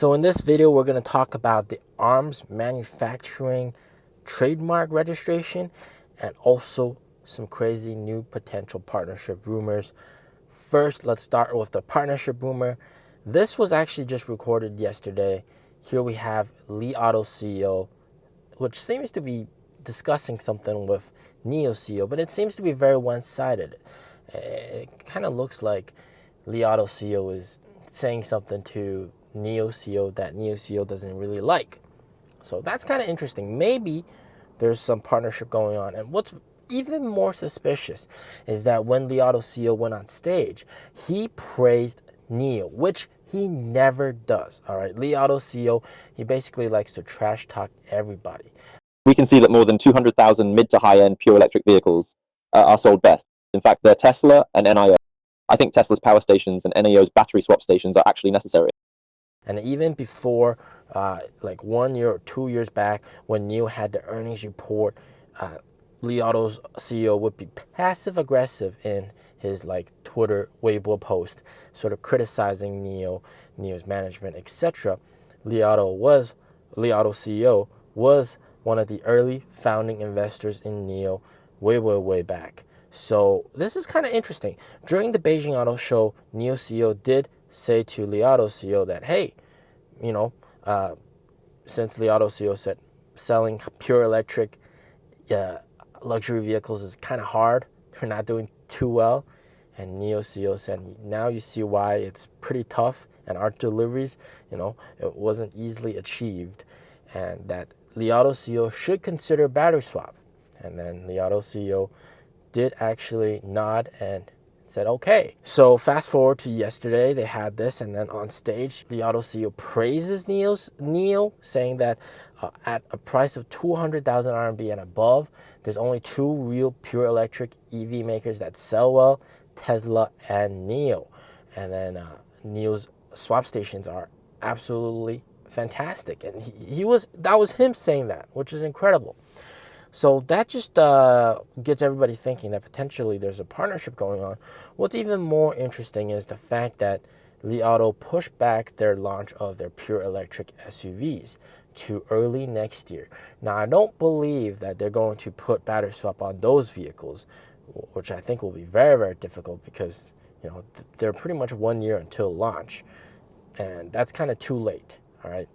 So in this video, we're going to talk about the arms manufacturing trademark registration and also some crazy new potential partnership rumors. First, let's start with the partnership rumor. This was actually just recorded yesterday. Here we have Li Auto CEO, which seems to be discussing something with Nio CEO, but it seems to be very one-sided. It kind of looks like Li Auto CEO is saying something to Nio CEO that Nio CEO doesn't really like. So that's kind of interesting. Maybe there's some partnership going on. And what's even more suspicious is that when Li Auto CEO went on stage, he praised Nio, which he never does. All right, Li Auto CEO, he basically likes to trash talk everybody. We can see that more than 200,000 mid to high-end pure electric vehicles are sold best. In fact, they're Tesla and Nio. I think Tesla's power stations and Nio's battery swap stations are actually necessary. And even before, like 1 year or 2 years back, when Nio had the earnings report, Li Auto's CEO would be passive aggressive in his like Twitter Weibo post, sort of criticizing Nio's management, etc. Li Auto CEO was one of the early founding investors in Nio way back. So this is kind of interesting. During the Beijing Auto Show, Nio CEO did say to Li Auto CEO that, hey, since Li Auto CEO said selling pure electric luxury vehicles is kind of hard, we're not doing too well. And Nio CEO said, now you see why it's pretty tough, and our deliveries, it wasn't easily achieved, and that Li Auto CEO should consider battery swap. And then Li Auto CEO did actually nod and said, okay. So fast forward to yesterday, they had this, and then on stage, Li Auto CEO praises Nio, saying that at a price of 200,000 RMB and above, there's only two real pure electric EV makers that sell well, Tesla and Nio. And then Nio's swap stations are absolutely fantastic. And that was him saying that, which is incredible. So that just gets everybody thinking that potentially there's a partnership going on. What's even more interesting is the fact that Li Auto pushed back their launch of their pure electric SUVs to early next year. Now, I don't believe that they're going to put battery swap on those vehicles, which I think will be very, very difficult because they're pretty much 1 year until launch, and that's kind of too late. All right,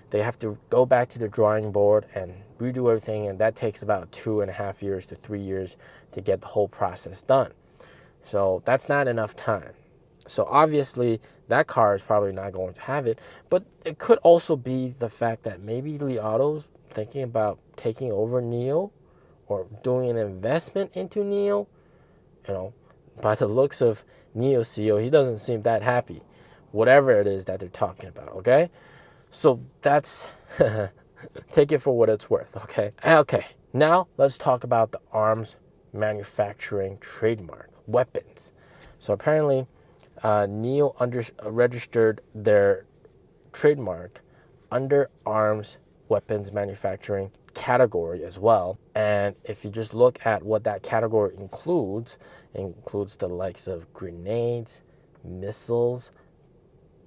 they have to go back to the drawing board and redo everything, and that takes about 2.5 years to 3 years to get the whole process done. So that's not enough time. So obviously that car is probably not going to have it, but it could also be the fact that maybe Li Auto's thinking about taking over Nio or doing an investment into Nio. By the looks of Nio CEO, he doesn't seem that happy, whatever it is that they're talking about, okay? So that's, take it for what it's worth, okay? Okay, now let's talk about the arms manufacturing trademark, weapons. So apparently, Nio registered their trademark under arms weapons manufacturing category as well. And if you just look at what that category includes the likes of grenades, missiles,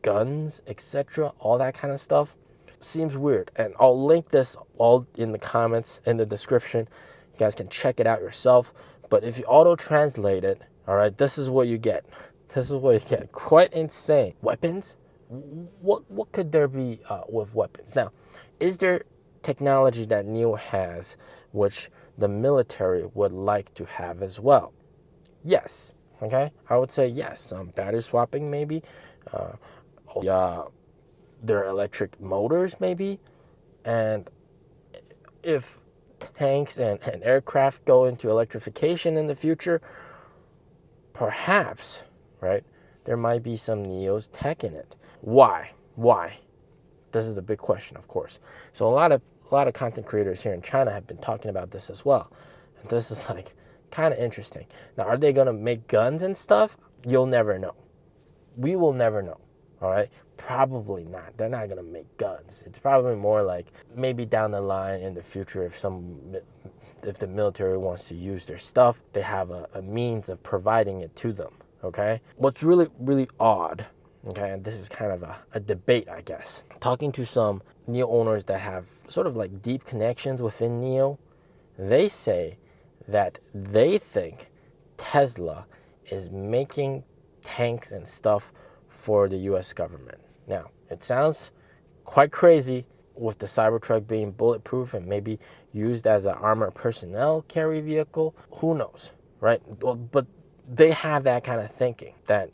guns, etc., all that kind of stuff. Seems weird, and I'll link this all in the comments, in the description. You guys can check it out yourself. But if you auto translate it, all right, this is what you get. This is what you get. Quite insane. Weapons? What could there be with weapons? Now, is there technology that Nio has which the military would like to have as well? Yes. Okay, I would say yes. Battery swapping, maybe. Their electric motors, maybe. And if tanks and aircraft go into electrification in the future, perhaps, right, there might be some Nio's tech in it. Why? This is the big question, of course. So a lot of content creators here in China have been talking about this as well. And this is like kind of interesting. Now, are they going to make guns and stuff? You'll never know. We will never know. All right, probably not. They're not gonna make guns. It's probably more like maybe down the line in the future, if the military wants to use their stuff, they have a means of providing it to them. Okay. What's really, really odd Okay, and this is kind of a debate, I guess. Talking to some Nio owners that have sort of like deep connections within Nio, they say that they think Tesla is making tanks and stuff for the US government. Now, it sounds quite crazy with the Cybertruck being bulletproof and maybe used as an armored personnel carry vehicle. Who knows, right? But they have that kind of thinking that,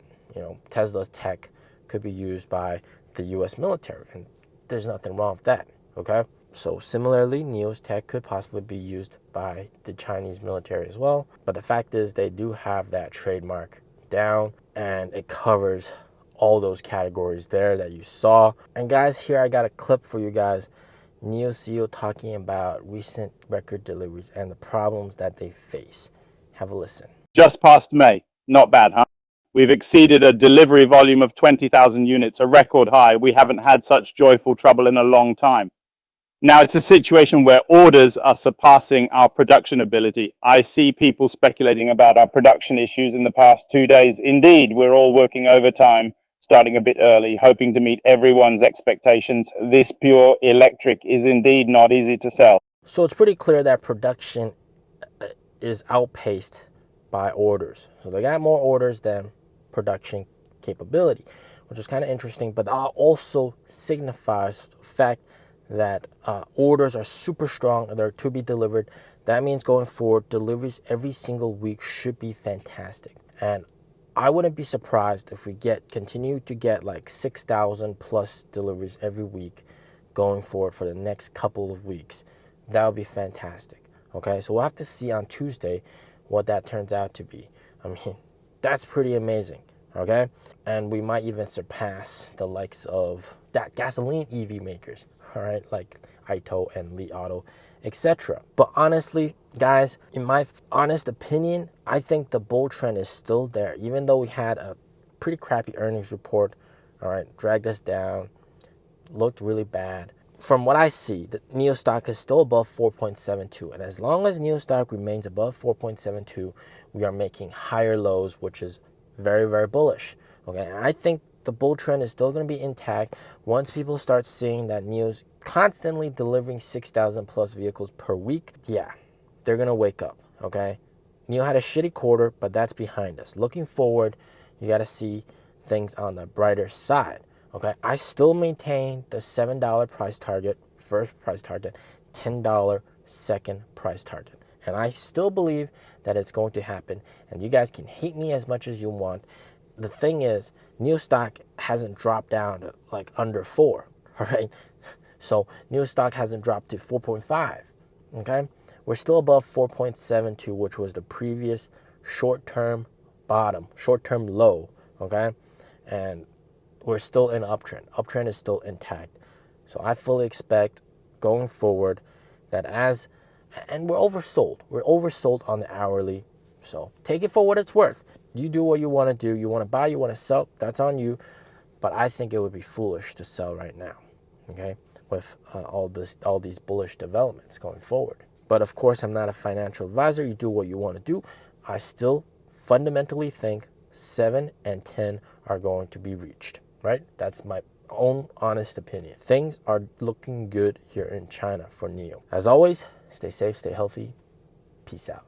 Tesla's tech could be used by the US military, and there's nothing wrong with that, okay? So similarly, Nio's tech could possibly be used by the Chinese military as well. But the fact is they do have that trademark down, and it covers all those categories there that you saw. And guys, here I got a clip for you guys. Nio CEO talking about recent record deliveries and the problems that they face. Have a listen. Just past May. Not bad, huh? We've exceeded a delivery volume of 20,000 units, a record high. We haven't had such joyful trouble in a long time. Now it's a situation where orders are surpassing our production ability. I see people speculating about our production issues in the past 2 days. Indeed, we're all working overtime, starting a bit early, hoping to meet everyone's expectations. This pure electric is indeed not easy to sell. So it's pretty clear that production is outpaced by orders. So they got more orders than production capability, which is kind of interesting, but also signifies the fact that orders are super strong and they're to be delivered. That means going forward, deliveries every single week should be fantastic. And I wouldn't be surprised if we continue to get like 6,000 plus deliveries every week going forward for the next couple of weeks. That would be fantastic. Okay, so we'll have to see on Tuesday what that turns out to be. I mean, that's pretty amazing. Okay, and we might even surpass the likes of that gasoline EV makers. All right, like Ito and Li Auto, etc. But honestly, guys, in my honest opinion, I think the bull trend is still there. Even though we had a pretty crappy earnings report, all right, dragged us down, looked really bad. From what I see, the Nio stock is still above 4.72. And as long as Nio stock remains above 4.72, we are making higher lows, which is very, very bullish. Okay, and I think the bull trend is still going to be intact once people start seeing that Nio's constantly delivering 6,000 plus vehicles per week. Yeah, they're going to wake up. Okay, Nio had a shitty quarter, but that's behind us. Looking forward, you got to see things on the brighter side. Okay, I still maintain the $7 price target, first price target, $10 second price target. And I still believe that it's going to happen. And you guys can hate me as much as you want. The thing is, Nio stock hasn't dropped down to like under 4, all right? So Nio stock hasn't dropped to 4.5, okay? We're still above 4.72, which was the previous short-term bottom, short-term low, okay? And we're still in an uptrend. Uptrend is still intact. So I fully expect going forward that and we're oversold. We're oversold on the hourly. So take it for what it's worth. You do what you want to do. You want to buy, you want to sell, that's on you. But I think it would be foolish to sell right now, okay, with all these bullish developments going forward. But of course, I'm not a financial advisor. You do what you want to do. I still fundamentally think 7 and 10 are going to be reached. Right? That's my own honest opinion. Things are looking good here in China for Nio. As always, stay safe, stay healthy. Peace out.